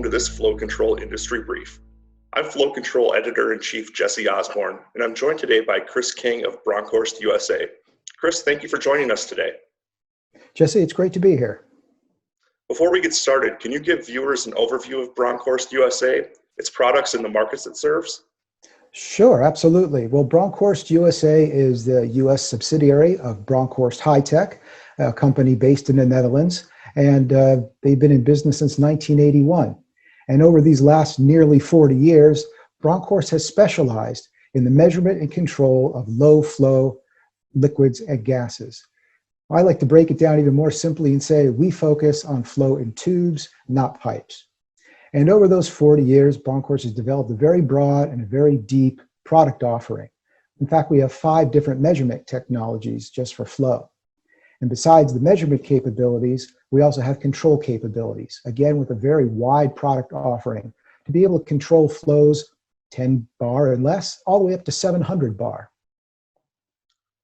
welcome to this Flow Control Industry Brief. I'm Flow Control Editor-in-Chief Jesse Osborne, and I'm joined today by Chris King of Bronkhorst, USA. Chris, thank you for joining us today. Jesse, it's great to be here. Before we get started, can you give viewers an overview of Bronkhorst, USA, its products and the markets it serves? Sure, absolutely. Well, Bronkhorst USA is the U.S. subsidiary of Bronkhorst High Tech, a company based in the Netherlands, and they've been in business since 1981. And over these last nearly 40 years, Bronkhorst has specialized in the measurement and control of low-flow liquids and gases. I like to break it down even more simply and say we focus on flow in tubes, not pipes. And over those 40 years, Bronkhorst has developed a very broad and a very deep product offering. In fact, we have 5 different measurement technologies just for flow. And besides the measurement capabilities, we also have control capabilities, again, with a very wide product offering to be able to control flows 10 bar and less, all the way up to 700 bar.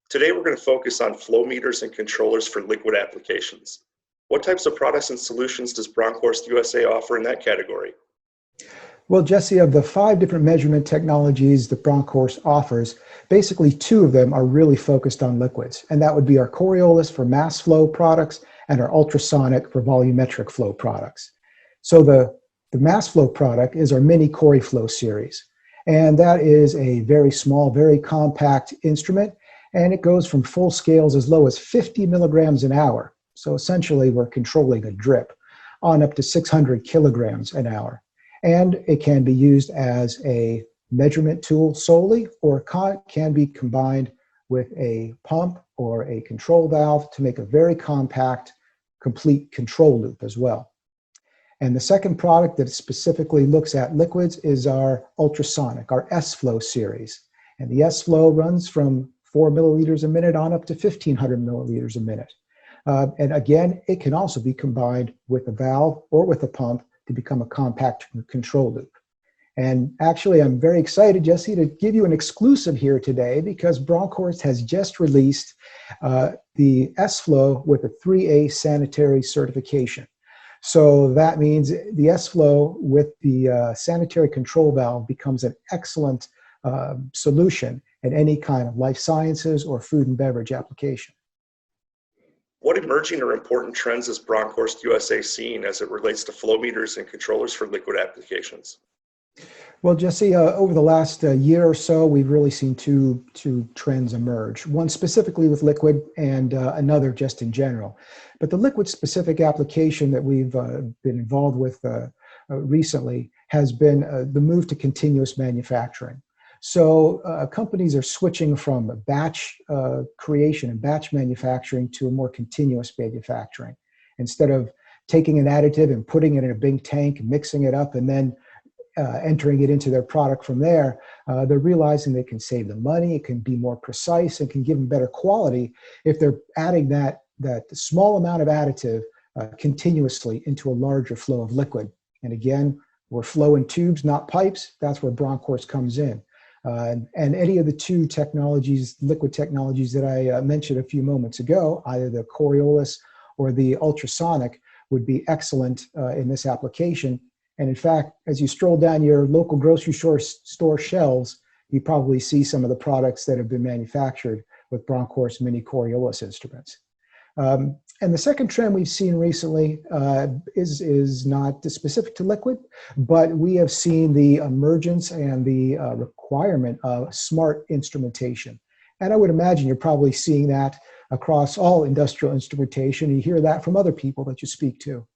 Today, we're going to focus on flow meters and controllers for liquid applications. What types of products and solutions does Bronkhorst USA offer in that category? Well, Jesse, of the 5 different measurement technologies that Bronkhorst offers, basically 2 of them are really focused on liquids, and that would be our Coriolis for mass flow products and our ultrasonic for volumetric flow products. So the mass flow product is our mini CoriFlow series, and that is a very small, very compact instrument, and it goes from full scales as low as 50 milligrams an hour. So essentially, we're controlling a drip on up to 600 kilograms an hour. And it can be used as a measurement tool solely, or can be combined with a pump or a control valve to make a very compact, complete control loop as well. And the second product that specifically looks at liquids is our ultrasonic, our S-Flow series. And the S-Flow runs from 4 milliliters a minute on up to 1,500 milliliters a minute. And again, it can also be combined with a valve or with a pump to become a compact control loop. And actually, I'm very excited, Jesse, to give you an exclusive here today because Bronkhorst has just released the S-Flow with a 3A sanitary certification. So that means the S-Flow with the sanitary control valve becomes an excellent solution in any kind of life sciences or food and beverage application. What emerging or important trends is Bronkhorst USA seeing as it relates to flow meters and controllers for liquid applications? Well, Jesse, over the last year or so, we've really seen two trends emerge. One specifically with liquid and another just in general. But the liquid-specific application that we've been involved with recently has been the move to continuous manufacturing. So companies are switching from batch creation and batch manufacturing to a more continuous manufacturing. Instead of taking an additive and putting it in a big tank, mixing it up, and then entering it into their product from there, they're realizing they can save them money, it can be more precise, and can give them better quality if they're adding that small amount of additive continuously into a larger flow of liquid. And again, we're flow in tubes, not pipes. That's where Bronkhorst comes in. And any of the 2 technologies, liquid technologies that I mentioned a few moments ago, either the Coriolis or the ultrasonic, would be excellent in this application. And in fact, as you stroll down your local grocery store shelves, you probably see some of the products that have been manufactured with Bronkhorst mini Coriolis instruments. And the second trend we've seen recently is not specific to liquid, but we have seen the emergence and the requirement of smart instrumentation. And I would imagine you're probably seeing that across all industrial instrumentation. You hear that from other people that you speak to.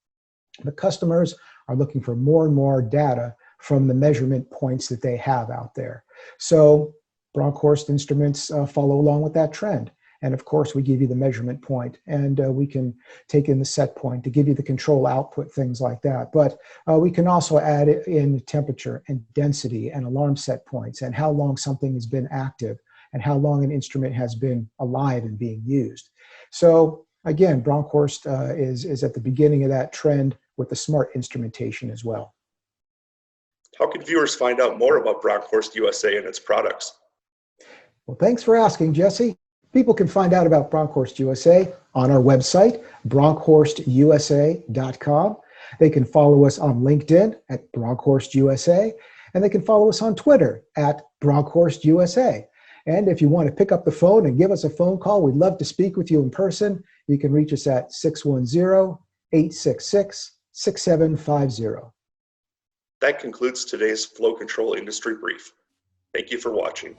The customers are looking for more and more data from the measurement points that they have out there. So Bronkhorst instruments follow along with that trend. And of course, we give you the measurement point, and we can take in the set point to give you the control output, things like that. But we can also add in temperature and density and alarm set points and how long something has been active and how long an instrument has been alive and being used. So again, Bronkhorst is at the beginning of that trend with the smart instrumentation as well. How can viewers find out more about Bronkhorst USA and its products? Well, thanks for asking, Jesse. People can find out about Bronkhorst USA on our website, bronkhorstusa.com. They can follow us on LinkedIn at Bronkhorst USA, and they can follow us on Twitter at Bronkhorst USA. And if you want to pick up the phone and give us a phone call, we'd love to speak with you in person. You can reach us at 610-866-6750. That concludes today's Flow Control Industry Brief. Thank you for watching.